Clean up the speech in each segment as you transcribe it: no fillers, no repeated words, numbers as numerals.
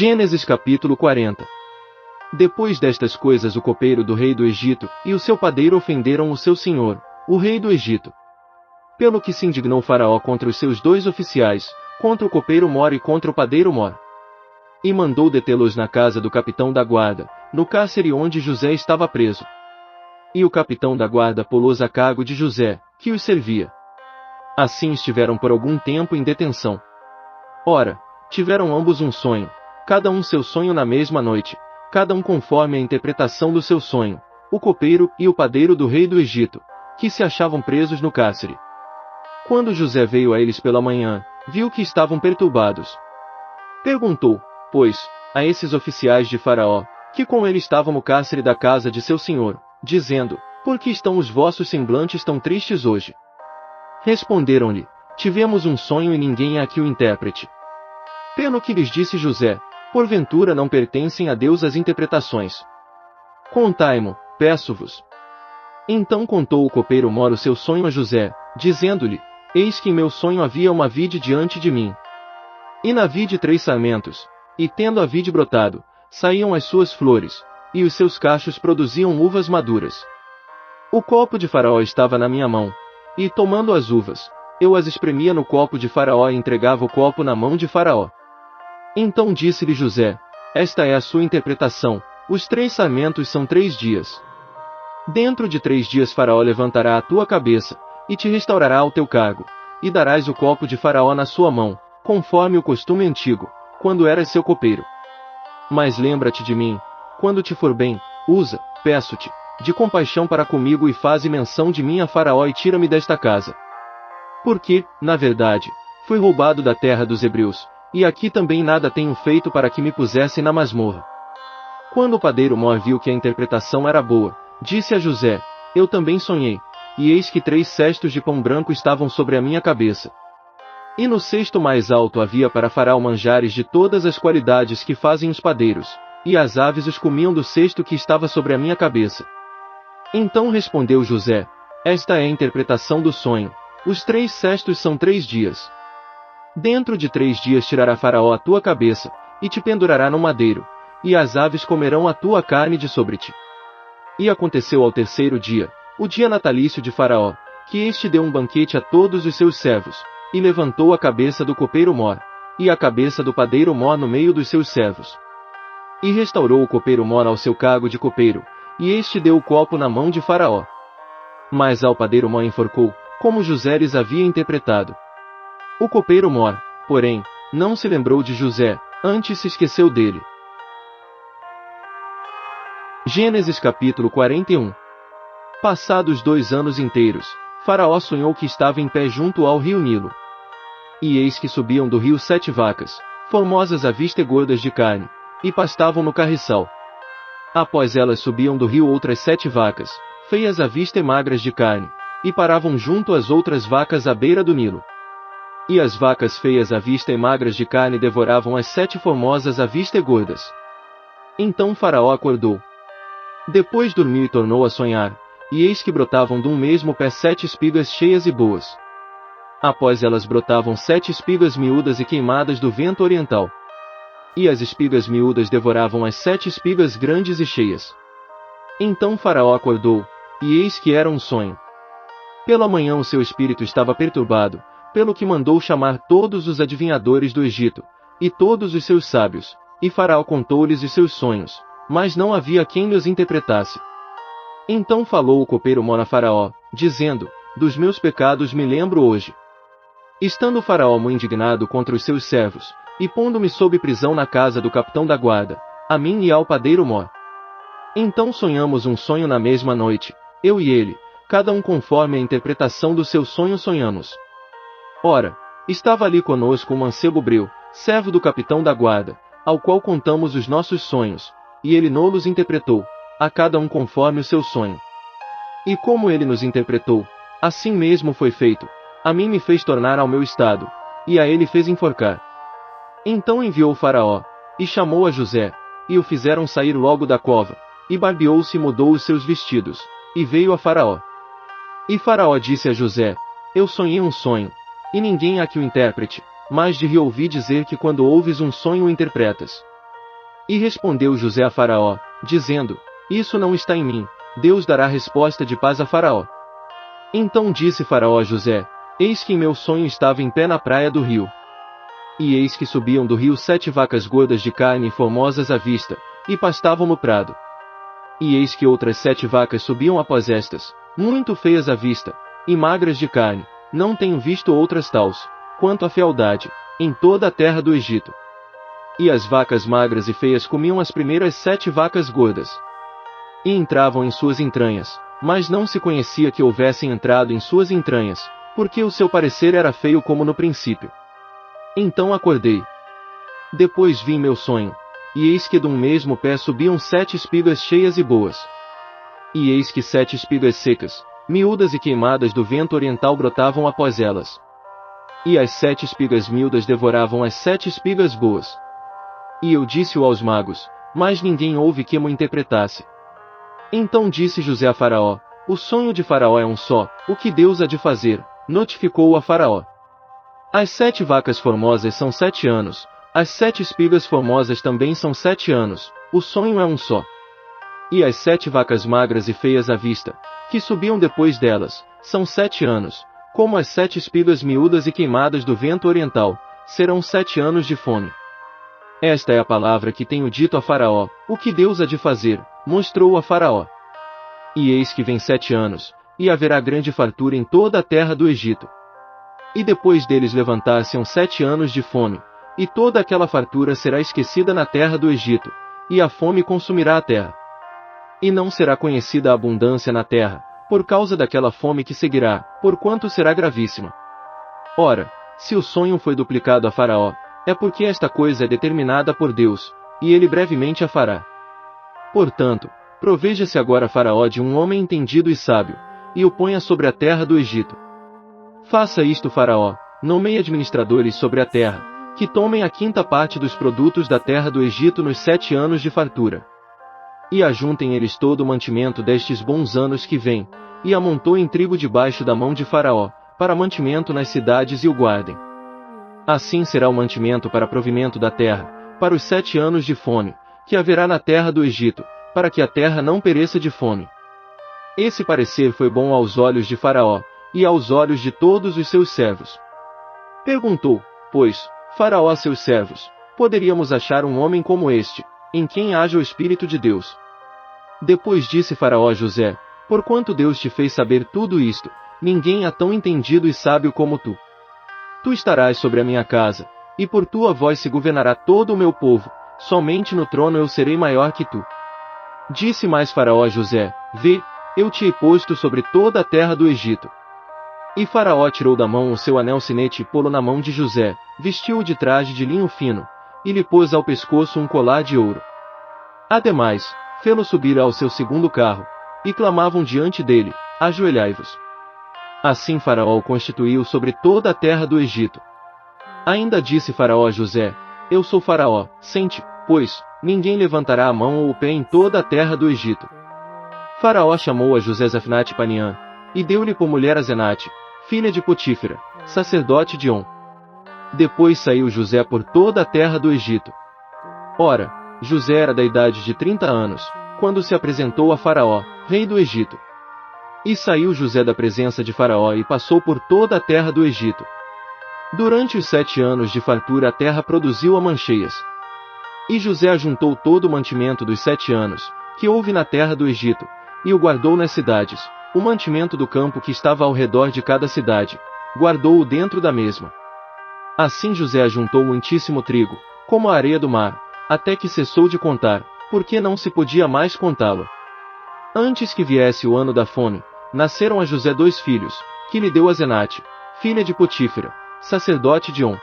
Gênesis capítulo 40. Depois destas coisas o copeiro do rei do Egito e o seu padeiro ofenderam o seu senhor, o rei do Egito. Pelo que se indignou Faraó contra os seus dois oficiais, contra o copeiro Mor e contra o padeiro Mor. E mandou detê-los na casa do capitão da guarda, no cárcere onde José estava preso. E o capitão da guarda pô-los a cargo de José, que os servia. Assim estiveram por algum tempo em detenção. Ora, tiveram ambos um sonho, cada um seu sonho na mesma noite, cada um conforme a interpretação do seu sonho, o copeiro e o padeiro do rei do Egito, que se achavam presos no cárcere. Quando José veio a eles pela manhã, viu que estavam perturbados. Perguntou, pois, a esses oficiais de Faraó, que com ele estavam no cárcere da casa de seu senhor, dizendo, por que estão os vossos semblantes tão tristes hoje? Responderam-lhe, tivemos um sonho e ninguém é aqui o intérprete. Pelo que lhes disse José, porventura não pertencem a Deus as interpretações. Contai-mo, peço-vos. Então contou o copeiro Mor o seu sonho a José, dizendo-lhe, eis que em meu sonho havia uma vide diante de mim. E na vide 3 sarmentos, e tendo a vide brotado, saíam as suas flores, e os seus cachos produziam uvas maduras. O copo de Faraó estava na minha mão, e tomando as uvas, eu as espremia no copo de Faraó e entregava o copo na mão de Faraó. Então disse-lhe José, esta é a sua interpretação, os 3 sarmentos são 3 dias. Dentro de 3 dias Faraó levantará a tua cabeça, e te restaurará ao teu cargo, e darás o copo de Faraó na sua mão, conforme o costume antigo, quando eras seu copeiro. Mas lembra-te de mim, quando te for bem, usa, peço-te, de compaixão para comigo e faze menção de mim a Faraó e tira-me desta casa. Porque, na verdade, fui roubado da terra dos hebreus, e aqui também nada tenho feito para que me pusessem na masmorra. Quando o padeiro Mor viu que a interpretação era boa, disse a José, eu também sonhei, e eis que 3 cestos de pão branco estavam sobre a minha cabeça. E no cesto mais alto havia para Faraó manjares de todas as qualidades que fazem os padeiros, e as aves os comiam do cesto que estava sobre a minha cabeça. Então respondeu José, esta é a interpretação do sonho, os 3 cestos são 3 dias. Dentro de 3 dias tirará Faraó a tua cabeça, e te pendurará no madeiro, e as aves comerão a tua carne de sobre ti. E aconteceu ao 3º dia, o dia natalício de Faraó, que este deu um banquete a todos os seus servos, e levantou a cabeça do copeiro Mor, e a cabeça do padeiro Mor no meio dos seus servos. E restaurou o copeiro Mor ao seu cargo de copeiro, e este deu o copo na mão de Faraó. Mas ao padeiro Mor enforcou, como José lhes havia interpretado. O copeiro Mor, porém, não se lembrou de José, antes se esqueceu dele. Gênesis capítulo 41. Passados 2 anos inteiros, Faraó sonhou que estava em pé junto ao rio Nilo. E eis que subiam do rio 7 vacas, formosas à vista e gordas de carne, e pastavam no carriçal. Após elas subiam do rio outras 7 vacas, feias à vista e magras de carne, e paravam junto às outras vacas à beira do Nilo. E as vacas feias à vista e magras de carne devoravam as 7 formosas à vista e gordas. Então Faraó acordou. Depois dormiu e tornou a sonhar, e eis que brotavam de um mesmo pé 7 espigas cheias e boas. Após elas brotavam 7 espigas miúdas e queimadas do vento oriental. E as espigas miúdas devoravam as 7 espigas grandes e cheias. Então Faraó acordou, e eis que era um sonho. Pela manhã o seu espírito estava perturbado, pelo que mandou chamar todos os adivinhadores do Egito, e todos os seus sábios, e Faraó contou-lhes os seus sonhos, mas não havia quem lhes interpretasse. Então falou o copeiro Mor a Faraó, dizendo, dos meus pecados me lembro hoje. Estando Faraó muito indignado contra os seus servos, e pondo-me sob prisão na casa do capitão da guarda, a mim e ao padeiro Mor. Então sonhamos um sonho na mesma noite, eu e ele, cada um conforme a interpretação do seu sonho sonhamos. Ora, estava ali conosco um mancebo hebreu, servo do capitão da guarda, ao qual contamos os nossos sonhos, e ele nos interpretou, a cada um conforme o seu sonho. E como ele nos interpretou, assim mesmo foi feito, a mim me fez tornar ao meu estado, e a ele fez enforcar. Então enviou o Faraó, e chamou a José, e o fizeram sair logo da cova, e barbeou-se e mudou os seus vestidos, e veio a Faraó. E Faraó disse a José, eu sonhei um sonho, e ninguém há que o interprete, mas de ouvi dizer que quando ouves um sonho o interpretas. E respondeu José a Faraó, dizendo: Isso não está em mim, Deus dará resposta de paz a Faraó. Então disse Faraó a José: Eis que em meu sonho estava em pé na praia do rio. E eis que subiam do rio 7 vacas gordas de carne e formosas à vista, e pastavam no prado. E eis que outras 7 vacas subiam após estas, muito feias à vista, e magras de carne, não tenho visto outras tals, quanto à fealdade, em toda a terra do Egito. E as vacas magras e feias comiam as primeiras 7 vacas gordas. E entravam em suas entranhas, mas não se conhecia que houvessem entrado em suas entranhas, porque o seu parecer era feio como no princípio. Então acordei. Depois vi meu sonho, e eis que de um mesmo pé subiam 7 espigas cheias e boas. E eis que 7 espigas secas, miúdas e queimadas do vento oriental brotavam após elas. E as 7 espigas miúdas devoravam as 7 espigas boas. E eu disse-o aos magos, mas ninguém houve que mo interpretasse. Então disse José a Faraó: O sonho de Faraó é um só, o que Deus há de fazer, notificou-o a Faraó. As 7 vacas formosas são 7 anos, as 7 espigas formosas também são 7 anos, o sonho é um só. E as 7 vacas magras e feias à vista, que subiam depois delas, são 7 anos, como as 7 espigas miúdas e queimadas do vento oriental, serão 7 anos de fome. Esta é a palavra que tenho dito a Faraó, o que Deus há de fazer, mostrou a Faraó. E eis que vem 7 anos, e haverá grande fartura em toda a terra do Egito. E depois deles levantar-se-ão 7 anos de fome, e toda aquela fartura será esquecida na terra do Egito, e a fome consumirá a terra. E não será conhecida a abundância na terra, por causa daquela fome que seguirá, porquanto será gravíssima. Ora, se o sonho foi duplicado a Faraó, é porque esta coisa é determinada por Deus, e ele brevemente a fará. Portanto, proveja-se agora Faraó de um homem entendido e sábio, e o ponha sobre a terra do Egito. Faça isto Faraó, nomeie administradores sobre a terra, que tomem a 5ª parte dos produtos da terra do Egito nos 7 anos de fartura. E ajuntem eles todo o mantimento destes bons anos que vêm, e amontoem trigo debaixo da mão de Faraó, para mantimento nas cidades e o guardem. Assim será o mantimento para provimento da terra, para os 7 anos de fome, que haverá na terra do Egito, para que a terra não pereça de fome. Esse parecer foi bom aos olhos de Faraó, e aos olhos de todos os seus servos. Perguntou, pois, Faraó a seus servos: Poderíamos achar um homem como este, em quem haja o Espírito de Deus? Depois disse Faraó a José: Porquanto Deus te fez saber tudo isto, ninguém há tão entendido e sábio como tu. Tu estarás sobre a minha casa, e por tua voz se governará todo o meu povo, somente no trono eu serei maior que tu. Disse mais Faraó a José: Vê, eu te hei posto sobre toda a terra do Egito. E Faraó tirou da mão o seu anel sinete e pô-lo na mão de José, vestiu-o de traje de linho fino, e lhe pôs ao pescoço um colar de ouro. Ademais, fê-lo subir ao seu segundo carro, e clamavam diante dele: Ajoelhai-vos. Assim Faraó o constituiu sobre toda a terra do Egito. Ainda disse Faraó a José: Eu sou Faraó, sente, pois, ninguém levantará a mão ou o pé em toda a terra do Egito. Faraó chamou a José Zafnate-Paneã, e deu-lhe por mulher a Zenate, filha de Potífera, sacerdote de On. Depois saiu José por toda a terra do Egito. Ora, José era da idade de 30 anos, quando se apresentou a Faraó, rei do Egito. E saiu José da presença de Faraó e passou por toda a terra do Egito. Durante os 7 anos de fartura a terra produziu amancheias. E José ajuntou todo o mantimento dos 7 anos, que houve na terra do Egito, e o guardou nas cidades, o mantimento do campo que estava ao redor de cada cidade, guardou-o dentro da mesma. Assim José ajuntou muitíssimo trigo, como a areia do mar, até que cessou de contar, porque não se podia mais contá-lo. Antes que viesse o ano da fome, nasceram a José 2 filhos, que lhe deu a Zenate, filha de Potífera, sacerdote de On.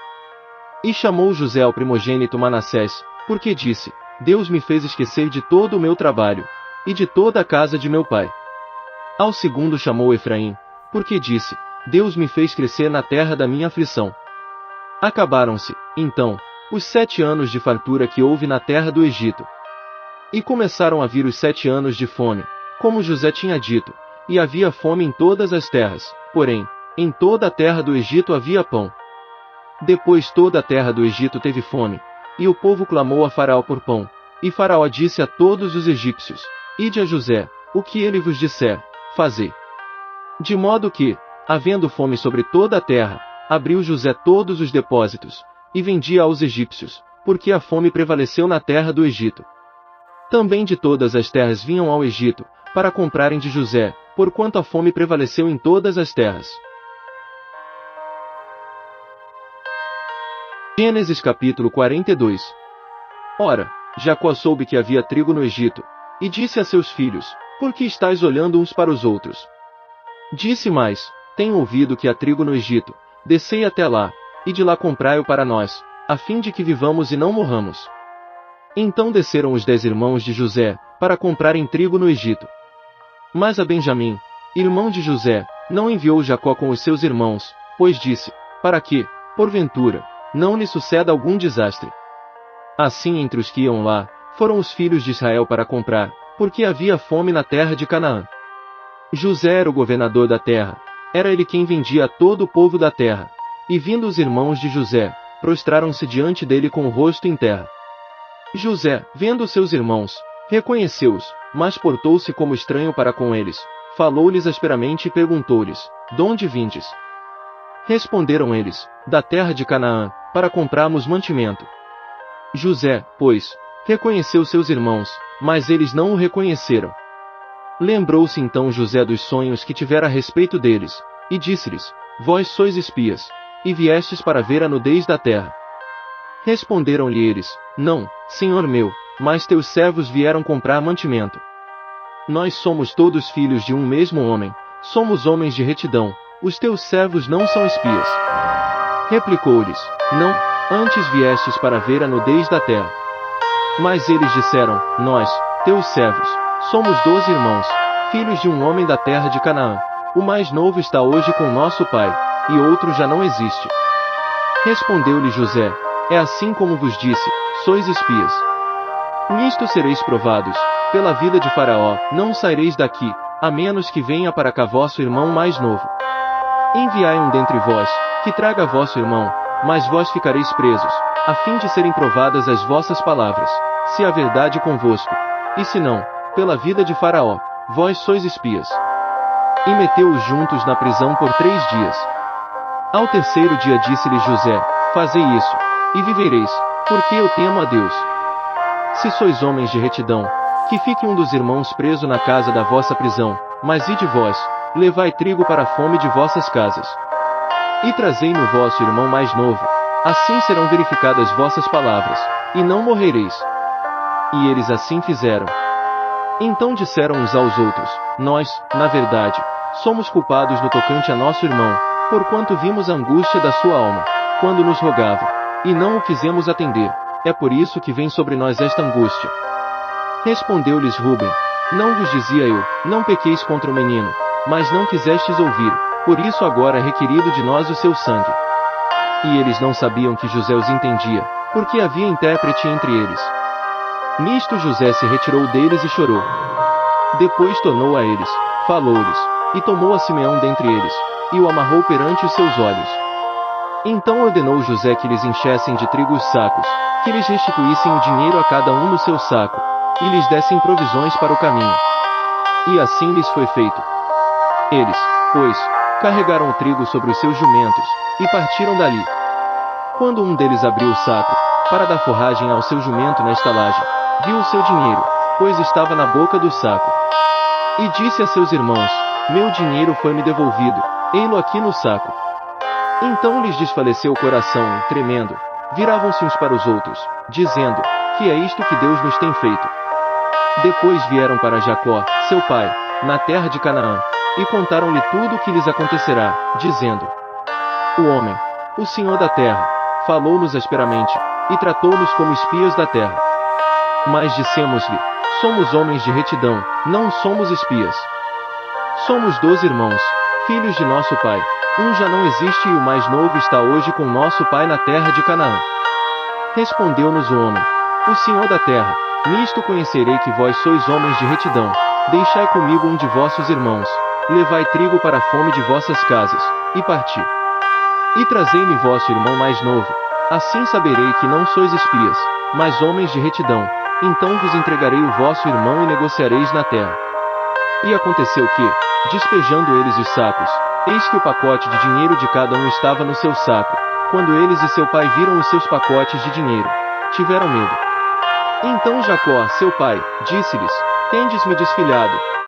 E chamou José ao primogênito Manassés, porque disse: Deus me fez esquecer de todo o meu trabalho, e de toda a casa de meu pai. Ao segundo chamou Efraim, porque disse: Deus me fez crescer na terra da minha aflição. Acabaram-se, então, os 7 anos de fartura que houve na terra do Egito. E começaram a vir os 7 anos de fome, como José tinha dito, e havia fome em todas as terras, porém, em toda a terra do Egito havia pão. Depois toda a terra do Egito teve fome, e o povo clamou a Faraó por pão, E Faraó disse a todos os egípcios: Ide a José, o que ele vos disser, fazei. De modo que, havendo fome sobre toda a terra, abriu José todos os depósitos, e vendia aos egípcios, porque a fome prevaleceu na terra do Egito. Também de todas as terras vinham ao Egito, para comprarem de José, porquanto a fome prevaleceu em todas as terras. Gênesis capítulo 42. Ora, Jacó soube que havia trigo no Egito, e disse a seus filhos: Por que estáis olhando uns para os outros? Disse mais: Tenho ouvido que há trigo no Egito, descei até lá, e de lá comprai-o para nós, a fim de que vivamos e não morramos. Então desceram os 10 irmãos de José, para comprarem trigo no Egito. Mas a Benjamim, irmão de José, não enviou Jacó com os seus irmãos, pois disse: Para que, porventura, não lhe suceda algum desastre. Assim entre os que iam lá, foram os filhos de Israel para comprar, porque havia fome na terra de Canaã. José era o governador da terra, era ele quem vendia a todo o povo da terra. E vindo os irmãos de José, prostraram-se diante dele com o rosto em terra. José, vendo seus irmãos, reconheceu-os, mas portou-se como estranho para com eles, falou-lhes asperamente e perguntou-lhes: Donde vindes? Responderam eles: Da terra de Canaã, para comprarmos mantimento. José, pois, reconheceu seus irmãos, mas eles não o reconheceram. Lembrou-se então José dos sonhos que tivera a respeito deles, e disse-lhes: Vós sois espias, e viestes para ver a nudez da terra. Responderam-lhe eles: Não, senhor meu, mas teus servos vieram comprar mantimento. Nós somos todos filhos de um mesmo homem, somos homens de retidão, os teus servos não são espias. Replicou-lhes: Não, antes viestes para ver a nudez da terra. Mas eles disseram: Nós, teus servos, somos 12 irmãos, filhos de um homem da terra de Canaã. O mais novo está hoje com nosso pai, e outro já não existe. Respondeu-lhe José: É assim como vos disse, sois espias. Nisto sereis provados, pela vida de Faraó, não saireis daqui, a menos que venha para cá vosso irmão mais novo. Enviai um dentre vós, que traga vosso irmão, mas vós ficareis presos, a fim de serem provadas as vossas palavras, se há verdade convosco, e se não, pela vida de Faraó, vós sois espias. E meteu-os juntos na prisão por 3 dias. Ao terceiro dia disse-lhe José: Fazei isso, e vivereis, porque eu temo a Deus. Se sois homens de retidão, que fique um dos irmãos preso na casa da vossa prisão, mas ide vós, levai trigo para a fome de vossas casas. E trazei-me o vosso irmão mais novo, assim serão verificadas vossas palavras, e não morrereis. E eles assim fizeram. Então disseram uns aos outros: Nós, na verdade, somos culpados no tocante a nosso irmão, porquanto vimos a angústia da sua alma, quando nos rogava, e não o quisemos atender, é por isso que vem sobre nós esta angústia. Respondeu-lhes Rúben: Não vos dizia eu, não pequeis contra o menino, mas não quisestes ouvir, por isso agora é requerido de nós o seu sangue. E eles não sabiam que José os entendia, porque havia intérprete entre eles. Nisto José se retirou deles e chorou. Depois tornou a eles, falou-lhes, e tomou a Simeão dentre eles, e o amarrou perante os seus olhos. Então ordenou José que lhes enchessem de trigo os sacos, que lhes restituíssem o dinheiro a cada um no seu saco, e lhes dessem provisões para o caminho. E assim lhes foi feito. Eles, pois, carregaram o trigo sobre os seus jumentos, e partiram dali. Quando um deles abriu o saco, para dar forragem ao seu jumento na estalagem, viu o seu dinheiro, pois estava na boca do saco. E disse a seus irmãos: Meu dinheiro foi-me devolvido, ei-lo aqui no saco. Então lhes desfaleceu o coração e, tremendo, viravam-se uns para os outros, dizendo: Que é isto que Deus nos tem feito? Depois vieram para Jacó, seu pai, na terra de Canaã, e contaram-lhe tudo o que lhes acontecerá, dizendo: O homem, o Senhor da terra, falou-nos asperamente, e tratou-nos como espias da terra. Mas dissemos-lhe: Somos homens de retidão, não somos espias. Somos 12 irmãos, filhos de nosso pai, um já não existe e o mais novo está hoje com nosso pai na terra de Canaã. Respondeu-nos o homem: O Senhor da terra, nisto conhecerei que vós sois homens de retidão, deixai comigo um de vossos irmãos, levai trigo para a fome de vossas casas, e parti. E trazei-me vosso irmão mais novo, assim saberei que não sois espias, mas homens de retidão, então vos entregarei o vosso irmão e negociareis na terra. E aconteceu que, despejando eles os sacos, eis que o pacote de dinheiro de cada um estava no seu saco. Quando eles e seu pai viram os seus pacotes de dinheiro, tiveram medo. Então Jacó, seu pai, disse-lhes: Tendes-me desfilhado,